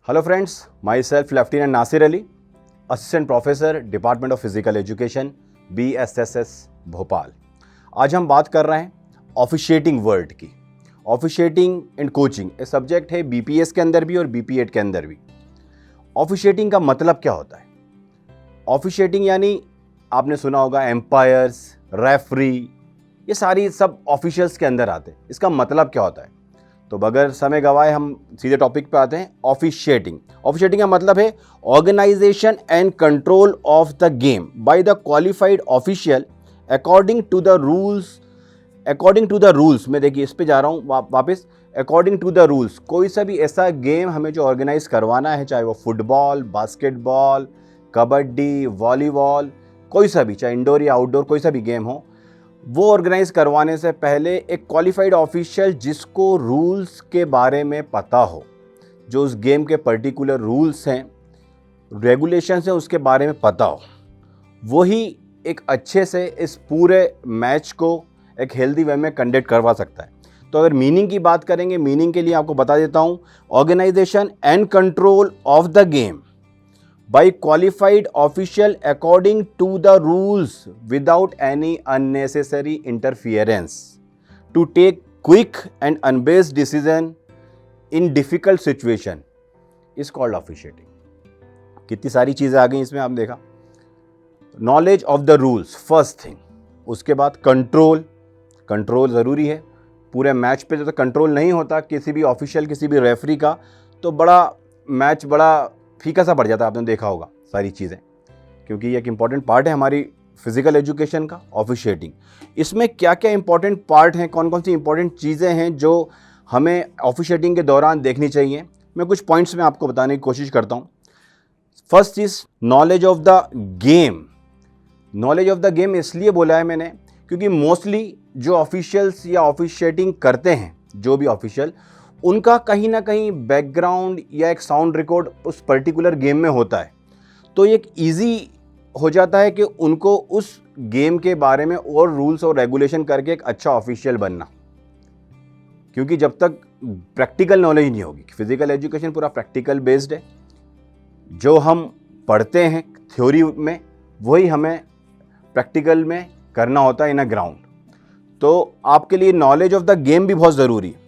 Hello friends, myself lieutenant Nasir Ali, assistant professor department of physical education, BSSS Bhopal. आज हम बात कर रहे हैं ऑफिशिएटिंग वर्ड की। ऑफिशिएटिंग एंड कोचिंग ये सब्जेक्ट है BPS के अंदर भी और BP8 के अंदर भी। ऑफिशिएटिंग का मतलब क्या होता है? ऑफिशिएटिंग यानी आपने सुना होगा एम्पायर्स, रेफरी, ये सारी सब ऑफिशियल्स के अंदर आते हैं। इसका मतलब क्या होता है? तो बगैर समय गवाए हम सीधे टॉपिक पे आते हैं। ऑफिशिएटिंग का मतलब है organisation and control of the game by the qualified official according to the rules. मैं देखिए इस पे जा रहा हूँ वापस। अकॉर्डिंग टू द रूल्स, कोई सा भी ऐसा गेम हमें जो ऑर्गेनाइज करवाना है, चाहे वो फुटबॉल, बास्केटबॉल, कबड्डी, वॉलीबॉल, कोई सा भी, चाहे इंडोर या आउटडोर कोई सा भी गेम हो, वो ऑर्गेनाइज करवाने से पहले एक क्वालिफाइड ऑफिशियल जिसको रूल्स के बारे में पता हो, जो उस गेम के पर्टिकुलर रूल्स हैं, रेगुलेशंस हैं, उसके बारे में पता हो, वही एक अच्छे से इस पूरे मैच को एक हेल्दी वे में कंडक्ट करवा सकता है। तो अगर मीनिंग की बात करेंगे, मीनिंग के लिए आपको बता देता हूँ, organisation and control of the game by qualified official according to the rules without any unnecessary interference to take quick and unbiased decision in difficult situation is called officiating। कितनी सारी चीज़ें आ गई इसमें, आपने देखा। Knowledge of the rules first thing, उसके बाद control ज़रूरी है। पूरे मैच पे जब तक कंट्रोल नहीं होता किसी भी ऑफिशियल, किसी भी रेफरी का, तो मैच बड़ा फीका सा पड़ जाता है। आपने देखा होगा सारी चीज़ें, क्योंकि ये एक इम्पॉर्टेंट पार्ट है हमारी फिजिकल एजुकेशन का, ऑफिशिएटिंग। इसमें क्या क्या इंपॉर्टेंट पार्ट हैं, कौन कौन सी इंपॉर्टेंट चीज़ें हैं जो हमें ऑफिशिएटिंग के दौरान देखनी चाहिए, मैं कुछ पॉइंट्स में आपको बताने की कोशिश करता हूँ। First is knowledge of the game. Knowledge of the game इसलिए बोला है मैंने क्योंकि मोस्टली जो ऑफिशियल्स या ऑफिशिएटिंग करते हैं, जो भी ऑफिशियल, उनका कहीं ना कहीं बैकग्राउंड या एक साउंड रिकॉर्ड उस पर्टिकुलर गेम में होता है। तो एक इजी हो जाता है कि उनको उस गेम के बारे में और रूल्स और रेगुलेशन करके एक अच्छा ऑफिशियल बनना, क्योंकि जब तक प्रैक्टिकल नॉलेज नहीं होगी, फिजिकल एजुकेशन पूरा प्रैक्टिकल बेस्ड है, जो हम पढ़ते हैं थ्योरी में वही हमें प्रैक्टिकल में करना होता है इन अ ग्राउंड। तो आपके लिए नॉलेज ऑफ द गेम भी बहुत ज़रूरी है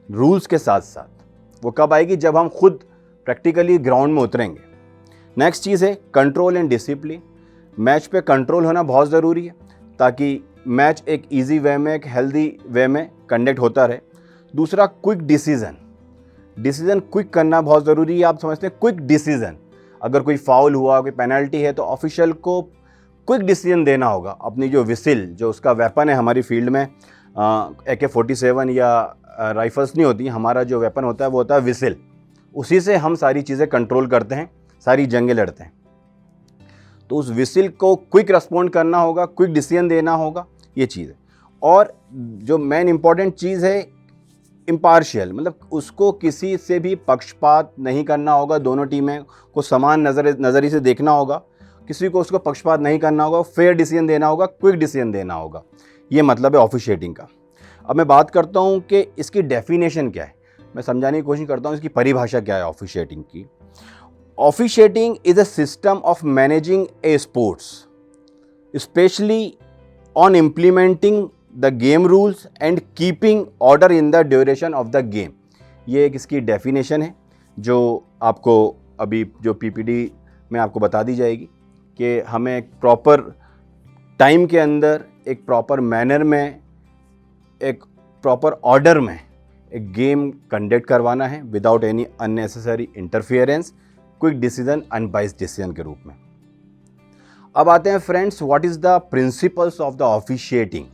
रूल्स के साथ साथ। वो कब आएगी? जब हम खुद प्रैक्टिकली ग्राउंड में उतरेंगे। नेक्स्ट चीज़ है कंट्रोल एंड डिसिप्लिन। मैच पे कंट्रोल होना बहुत ज़रूरी है ताकि मैच एक इजी वे में, एक हेल्दी वे में कंडक्ट होता रहे। दूसरा, क्विक डिसीजन क्विक करना बहुत ज़रूरी है। आप समझते हैं क्विक डिसीजन, अगर कोई फाउल हुआ, कोई पेनल्टी है, तो ऑफिशियल को क्विक डिसीजन देना होगा। अपनी जो विसिल, जो उसका वेपन है हमारी फील्ड में, AK-47 या राइफल्स नहीं होती, हमारा जो वेपन होता है वो होता है विसिल। उसी से हम सारी चीज़ें कंट्रोल करते हैं, सारी जंगें लड़ते हैं। तो उस विसिल को क्विक रिस्पॉन्ड करना होगा, क्विक डिसीजन देना होगा, ये चीज़ है। और जो मेन इंपॉर्टेंट चीज़ है, इम्पार्शियल, मतलब उसको किसी से भी पक्षपात नहीं करना होगा। दोनों टीमें को समान नज़रिए से देखना होगा, किसी को उसको पक्षपात नहीं करना होगा, फेयर डिसीजन देना होगा, क्विक डिसीजन देना होगा। ये मतलब है ऑफिशिएटिंग का। अब मैं बात करता हूँ कि इसकी डेफिनेशन क्या है, मैं समझाने की कोशिश करता हूँ इसकी परिभाषा क्या है ऑफिशिएटिंग की। Officiating is a system of managing A sports specially on implementing the game rules and keeping order in the duration of the game. ये एक इसकी डेफिनेशन है जो आपको अभी जो PPT में आपको बता दी जाएगी कि हमें एक प्रॉपर टाइम के अंदर, एक प्रॉपर मैनर में, एक प्रॉपर ऑर्डर में एक गेम कंडक्ट करवाना है without any unnecessary interference, quick decision, unbiased decision के रूप में। अब आते हैं friends, what is the principles of the officiating.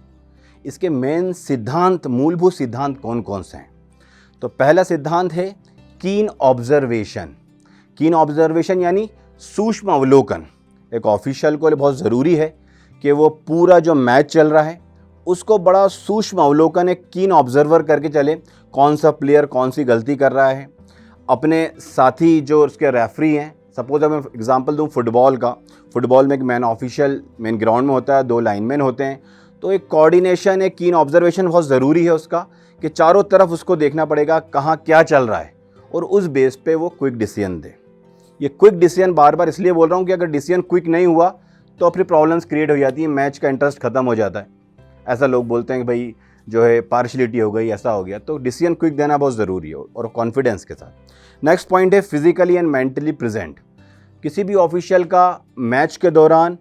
इसके मेन सिद्धांत, मूलभूत सिद्धांत कौन कौन से हैं? तो पहला सिद्धांत है कीन ऑब्जर्वेशन यानी सूक्ष्म अवलोकन। एक ऑफिशियल को बहुत ज़रूरी है कि वो पूरा जो मैच चल रहा है उसको बड़ा सूक्ष्म अवलोकन, एक कीन ऑब्जर्वर करके चले, कौन सा प्लेयर कौन सी गलती कर रहा है। अपने साथी जो उसके रेफरी हैं, सपोज अब मैं एग्जांपल दूं फुटबॉल का, फुटबॉल में एक मेन ग्राउंड में होता है, 2 लाइनमैन होते हैं, तो एक कोऑर्डिनेशन, एक कीन ऑब्जर्वेशन बहुत ज़रूरी है उसका, कि चारों तरफ उसको देखना पड़ेगा कहाँ क्या चल रहा है और उस बेस पे वो क्विक डिसीजन दे। ये क्विक डिसीजन बार बार इसलिए बोल रहा हूँ कि अगर डिसीजन क्विक नहीं हुआ तो फिर प्रॉब्लम्स क्रिएट हो जाती है, मैच का इंटरेस्ट खत्म हो जाता है। ऐसा लोग बोलते हैं कि भाई जो है पार्शलिटी हो गई, ऐसा हो गया। तो डिसीजन क्विक देना बहुत ज़रूरी है और कॉन्फिडेंस के साथ। नेक्स्ट पॉइंट है फिजिकली एंड मेंटली प्रेजेंट। किसी भी ऑफिशियल का मैच के दौरान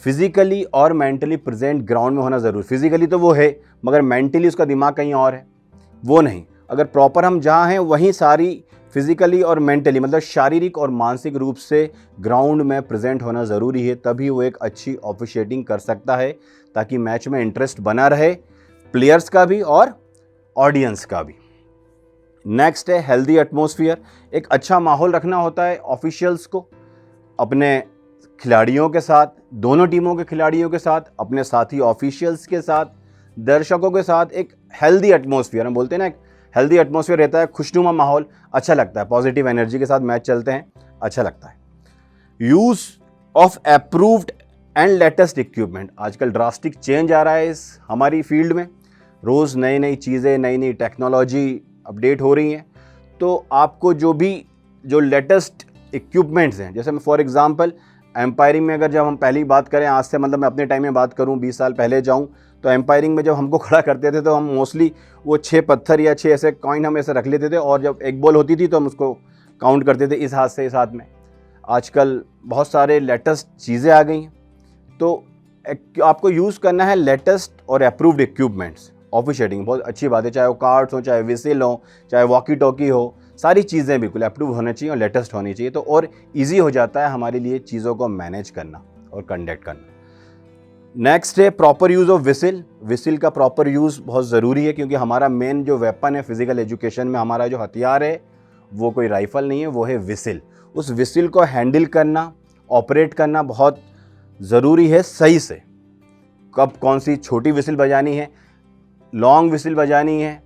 फिजिकली और मेंटली प्रेजेंट ग्राउंड में होना ज़रूरी। फिजिकली तो वो है मगर मेंटली उसका दिमाग कहीं और है, वो नहीं। अगर प्रॉपर हम जहाँ हैं वहीं सारी फिजिकली और मेंटली मतलब शारीरिक और मानसिक रूप से ग्राउंड में प्रेजेंट होना ज़रूरी है, तभी वो एक अच्छी ऑफिशिएटिंग कर सकता है, ताकि मैच में इंटरेस्ट बना रहे प्लेयर्स का भी और ऑडियंस का भी। नेक्स्ट है हेल्दी एटमॉस्फेयर। एक अच्छा माहौल रखना होता है ऑफिशियल्स को अपने खिलाड़ियों के साथ, दोनों टीमों के खिलाड़ियों के साथ, अपने साथी ऑफिशियल्स के साथ, दर्शकों के साथ। एक हेल्दी एटमॉस्फेयर, हम बोलते हैं ना, एक हेल्दी एटमॉस्फेयर रहता है, खुशनुमा माहौल, अच्छा लगता है। पॉजिटिव एनर्जी के साथ मैच चलते हैं, अच्छा लगता है। Use of approved and latest equipment. आजकल ड्रास्टिक चेंज आ रहा है इस हमारी फील्ड में, रोज़ नई नई चीज़ें, नई नई टेक्नोलॉजी अपडेट हो रही हैं। तो आपको जो लेटेस्ट इक्विपमेंट्स हैं, जैसे मैं फॉर एग्जांपल एम्पायरिंग में अगर जब हम पहली बात करें, आज से मतलब मैं अपने टाइम में बात करूं, 20 साल पहले जाऊं, तो एम्पायरिंग में जब हमको खड़ा करते थे तो हम मोस्टली वो 6 पत्थर या 6 ऐसे कॉइन हम ऐसे रख लेते थे, और जब एक बॉल होती थी तो हम उसको काउंट करते थे इस हाथ से इस हाथ में। आजकल बहुत सारे लेटेस्ट चीज़ें आ गई हैं, तो आपको यूज़ करना है लेटेस्ट और अप्रूव्ड इक्विपमेंट्स। ऑफिशिएटिंग बहुत अच्छी बात है, चाहे वो कार्ड्स हो, चाहे विसिल हो, चाहे वॉकी टॉकी हो, सारी चीज़ें बिल्कुल अप्रूव होनी चाहिए और लेटेस्ट होनी चाहिए, तो और इजी हो जाता है हमारे लिए चीज़ों को मैनेज करना और कंडक्ट करना। नेक्स्ट है proper use of whistle. Whistle का प्रॉपर यूज़ बहुत ज़रूरी है, क्योंकि हमारा मेन जो वेपन है फिजिकल एजुकेशन में, हमारा जो हथियार है वो कोई राइफल नहीं है, वो है विसिल। उस विसिल को हैंडल करना, ऑपरेट करना बहुत ज़रूरी है सही से। कब कौन सी छोटी विसिल बजानी है, लॉन्ग विसिल बजानी है,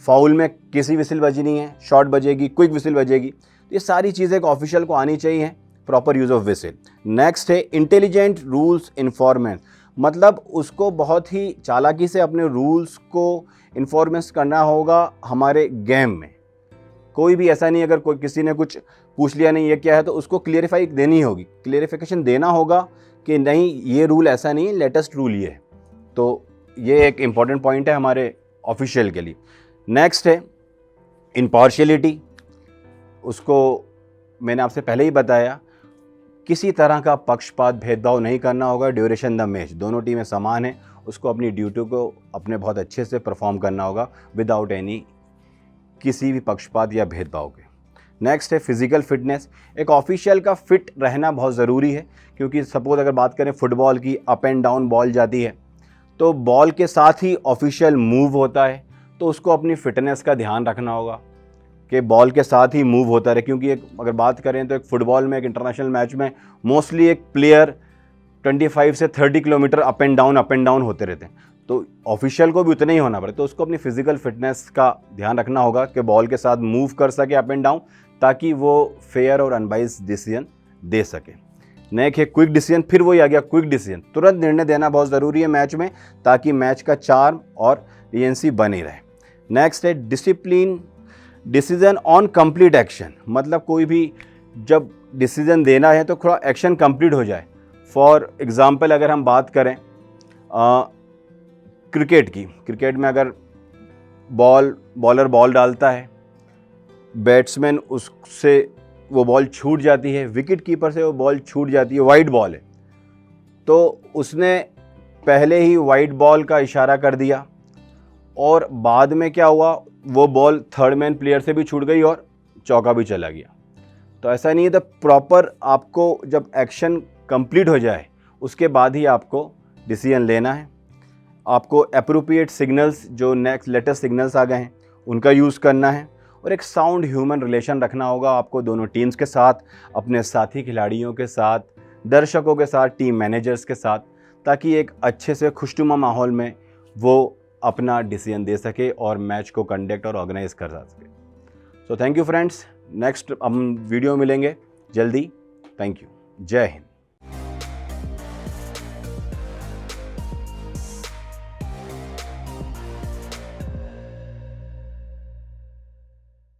फाउल में किसी विसिल बजनी है, शॉर्ट बजेगी, क्विक विसिल बजेगी, तो ये सारी चीज़ें एक ऑफिशियल को आनी चाहिए, proper use of whistle. Next है इंटेलिजेंट रूल्स इन्फॉर्मेंस। मतलब उसको बहुत ही चालाकी से अपने रूल्स को इन्फॉर्मेंस करना होगा हमारे गेम में। कोई भी ऐसा नहीं, अगर कोई किसी ने कुछ पूछ लिया नहीं ये क्या है, तो उसको क्लियरिफाई देनी होगी, क्लियरिफिकेशन देना होगा कि नहीं ये रूल ऐसा नहीं है, लेटेस्ट रूल ये है। तो ये एक इम्पॉर्टेंट पॉइंट है हमारे ऑफिशियल के लिए। नेक्स्ट है इम्पार्शियलिटी। उसको मैंने आपसे पहले ही बताया, किसी तरह का पक्षपात भेदभाव नहीं करना होगा ड्यूरेशन द मैच। दोनों टीमें समान हैं, उसको अपनी ड्यूटी को अपने बहुत अच्छे से परफॉर्म करना होगा विदाउट एनी किसी भी पक्षपात या भेदभाव के। नेक्स्ट है फिजिकल फिटनेस। एक ऑफिशियल का फिट रहना बहुत ज़रूरी है, क्योंकि सपोज अगर बात करें फुटबॉल की, अप एंड डाउन बॉल जाती है, तो बॉल के साथ ही ऑफिशियल मूव होता है, तो उसको अपनी फिटनेस का ध्यान रखना होगा कि बॉल के साथ ही मूव होता रहे। क्योंकि एक अगर बात करें तो एक फ़ुटबॉल में, एक इंटरनेशनल मैच में मोस्टली एक प्लेयर 25 से 30 किलोमीटर अप एंड डाउन होते रहते हैं, तो ऑफिशियल को भी उतना ही होना पड़े। तो उसको अपनी फिजिकल फिटनेस का ध्यान रखना होगा कि बॉल के साथ मूव कर सके अप एंड डाउन, ताकि वो फेयर और अनबाइस्ड डिसीजन दे सके। नेक्स्ट है क्विक डिसीजन। फिर वही आ गया क्विक डिसीजन, तुरंत निर्णय देना बहुत ज़रूरी है मैच में, ताकि मैच का चार्म और रियंसी बनी रहे। नेक्स्ट है discipline decision on complete action. मतलब कोई भी जब डिसीजन देना है तो थोड़ा एक्शन कंप्लीट हो जाए। फॉर एग्जांपल अगर हम बात करें क्रिकेट की, क्रिकेट में अगर बॉलर बॉल डालता है, बैट्समैन उससे वो बॉल छूट जाती है, विकेट कीपर से वो बॉल छूट जाती है, वाइड बॉल है, तो उसने पहले ही वाइड बॉल का इशारा कर दिया, और बाद में क्या हुआ, वो बॉल थर्ड मैन प्लेयर से भी छूट गई और चौका भी चला गया। तो ऐसा नहीं है, तो प्रॉपर आपको जब एक्शन कंप्लीट हो जाए उसके बाद ही आपको डिसीजन लेना है। आपको एप्रोप्रिएट सिग्नल्स, जो नेक्स्ट लेटेस्ट सिग्नल्स आ गए हैं, उनका यूज़ करना है, और एक साउंड ह्यूमन रिलेशन रखना होगा आपको दोनों टीम्स के साथ, अपने साथी खिलाड़ियों के साथ, दर्शकों के साथ, टीम मैनेजर्स के साथ, ताकि एक अच्छे से खुशनुमा माहौल में वो अपना डिसीजन दे सके और मैच को कंडक्ट और ऑर्गेनाइज कर सके। So thank you friends, next हम वीडियो मिलेंगे जल्दी। थैंक यू, जय हिंद।